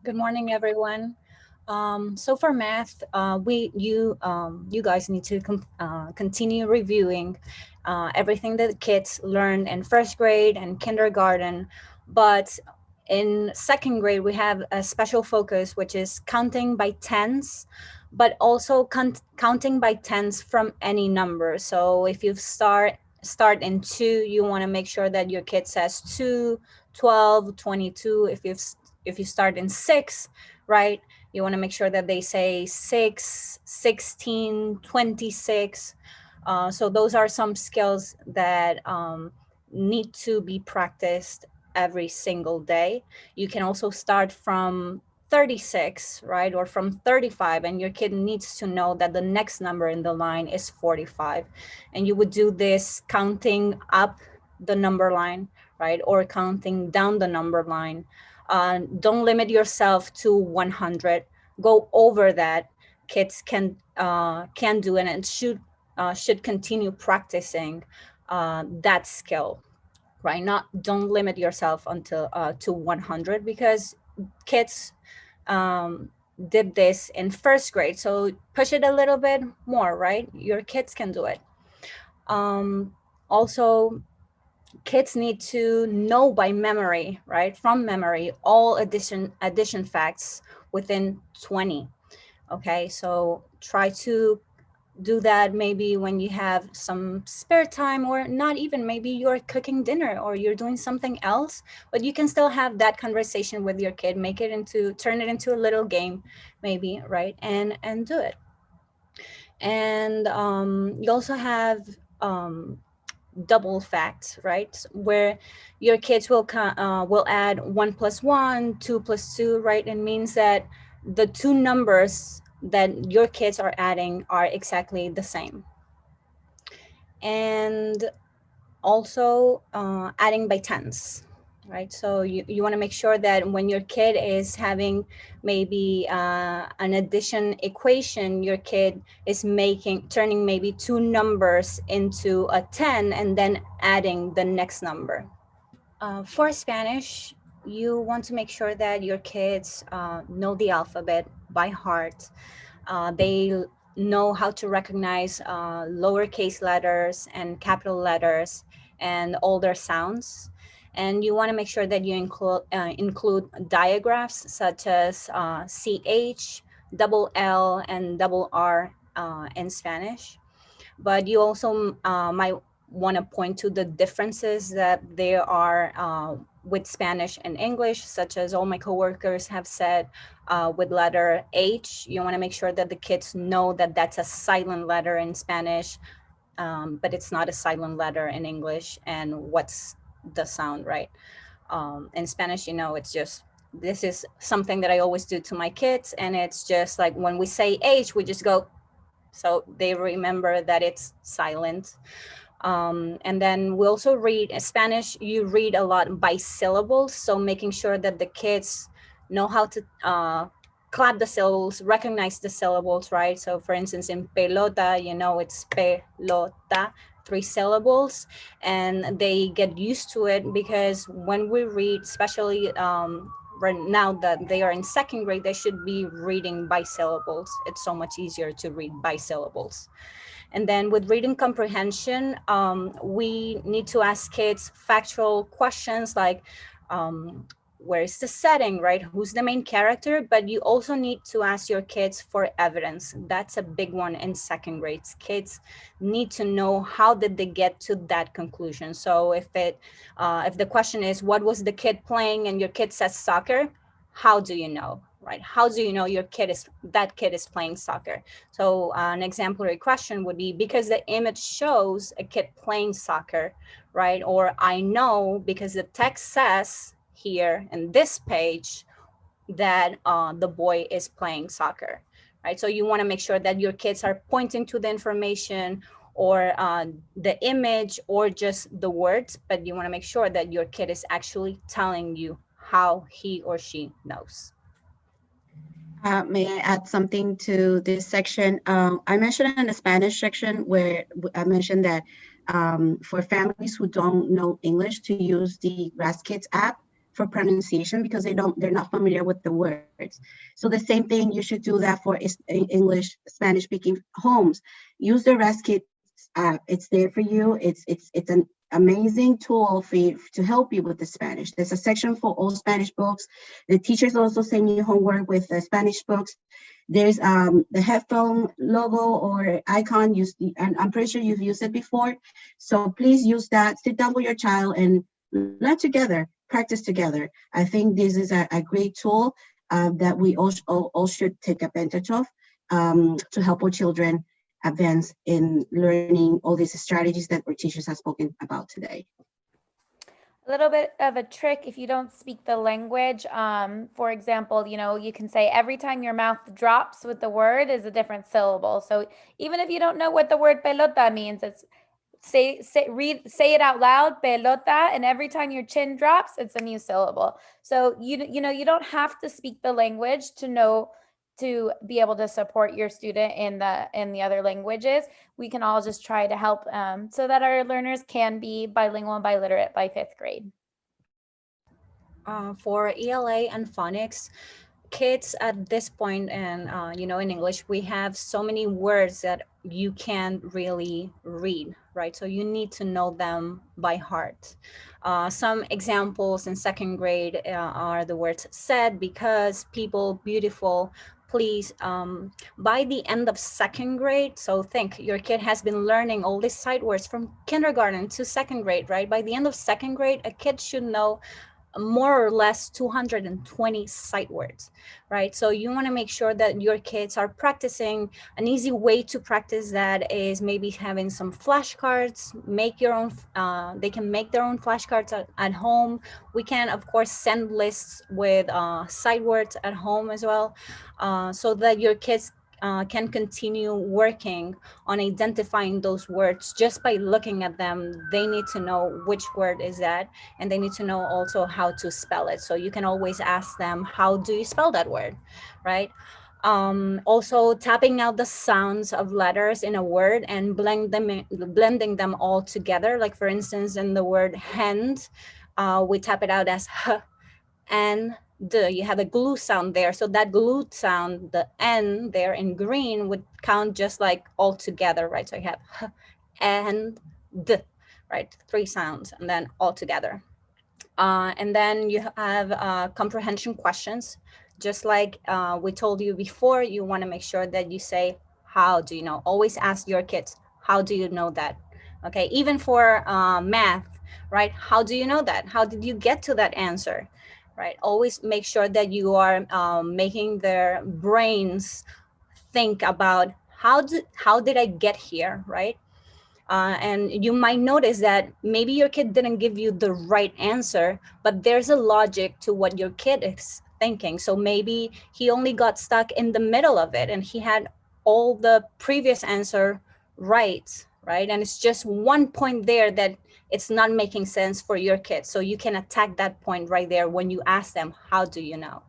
Good morning, everyone. So for math, you guys need to continue reviewing everything that kids learned in first grade and kindergarten. But in second grade, we have a special focus, which is counting by tens, but also counting by tens from any number. So if you start in two, you want to make sure that your kid says 2, 12, 22. If you start in six, right, you want to make sure that they say 6, 16, 26. So those are some skills that need to be practiced every single day. You can also start from 36, right, or from 35, and your kid needs to know that the next number in the line is 45. And you would do this counting up the number line, right, or counting down the number line. Don't limit yourself to 100. Go over that. Kids can do it and should continue practicing that skill, right? Not don't limit yourself until to 100, because kids did this in first grade. So push it a little bit more, right? Your kids can do it. Also, kids need to know by memory, right? From memory, all addition facts within 20. Okay, so try to do that maybe when you have some spare time, or not even, maybe you're cooking dinner or you're doing something else, but you can still have that conversation with your kid. Turn it into a little game, maybe, right? And do it. And you also have um, double facts, right? Where your kids will add 1 plus 1, 2 plus 2, right? It means that the two numbers that your kids are adding are exactly the same. And also adding by tens, right? So you want to make sure that when your kid is having maybe an addition equation, your kid is turning maybe two numbers into a 10 and then adding the next number. For Spanish, you want to make sure that your kids know the alphabet by heart. They know how to recognize lowercase letters and capital letters and all their sounds. And you want to make sure that you include diagraphs such as CH, double L, and double R in Spanish. But you also might want to point to the differences that there are with Spanish and English, such as all my coworkers have said with letter H. You want to make sure that the kids know that that's a silent letter in Spanish, but it's not a silent letter in English. And what's the sound, right? In Spanish, it's just, this is something that I always do to my kids. And it's just like when we say H, we just go, so they remember that it's silent. And then we also read in Spanish, you read a lot by syllables. So making sure that the kids know how to clap the syllables, recognize the syllables, right? So for instance, in pelota, it's pelota, 3 syllables, and they get used to it, because when we read, especially right now that they are in second grade, they should be reading by syllables. It's so much easier to read by syllables. And then with reading comprehension, we need to ask kids factual questions like, where is the setting, right? Who's the main character? But you also need to ask your kids for evidence. That's a big one in second grades. Kids need to know how did they get to that conclusion. So if the question is, what was the kid playing, and your kid says soccer, how do you know, right? How do you know that kid is playing soccer? So an exemplary question would be, because the image shows a kid playing soccer, right? Or I know because the text says here in this page that the boy is playing soccer, right? So you want to make sure that your kids are pointing to the information, or the image, or just the words, but you want to make sure that your kid is actually telling you how he or she knows. May I add something to this section? I mentioned in the Spanish section where I mentioned that for families who don't know English, to use the Kids app for pronunciation because they're not familiar with the words. So the same thing, you should do that for English, Spanish speaking homes. Use the ResKit app. It's there for you. It's an amazing tool for you to help you with the Spanish. There's a section for all Spanish books. The teachers also send you homework with the Spanish books. There's the headphone logo or icon. And I'm pretty sure you've used it before. So please use that. Sit down with your child and learn together, practice together. I think this is a great tool that we all should take advantage of to help our children advance in learning all these strategies that our teachers have spoken about today. A little bit of a trick if you don't speak the language. For example, you can say every time your mouth drops with the word is a different syllable. So even if you don't know what the word pelota means, it's say it out loud, pelota, and every time your chin drops, it's a new syllable. So you don't have to speak the language to be able to support your student in the other languages. We can all just try to help so that our learners can be bilingual and biliterate by 5th grade. For ELA and phonics, kids at this point, and in English, we have so many words that you can't really read, right? So you need to know them by heart. Some examples in 2nd grade are the words said, because, people, beautiful, please. By the end of 2nd grade, so think your kid has been learning all these sight words from kindergarten to 2nd grade, right? By the end of 2nd grade, a kid should know more or less 220 sight words, right? So you want to make sure that your kids are practicing. An easy way to practice that is maybe having some flashcards. Make your own, they can make their own flashcards at home. We can, of course, send lists with sight words at home as well, so that your kids can continue working on identifying those words just by looking at them. They need to know which word is that, and they need to know also how to spell it. So you can always ask them, how do you spell that word, right? Also tapping out the sounds of letters in a word and blending them all together. Like for instance, in the word hand, we tap it out as h and the, you have a glue sound there. So that glue sound, the N there in green, would count just like all together, right? So you have H and D, right? 3 sounds, and then all together. And then you have comprehension questions. Just like we told you before, you want to make sure that you say, how do you know? Always ask your kids, how do you know that? Okay, even for math, right? How do you know that? How did you get to that answer? Right? Always make sure that you are making their brains think about how did I get here, right? And you might notice that maybe your kid didn't give you the right answer, but there's a logic to what your kid is thinking. So maybe he only got stuck in the middle of it and he had all the previous answer right? And it's just one point there that it's not making sense for your kid. So you can attack that point right there when you ask them, how do you know?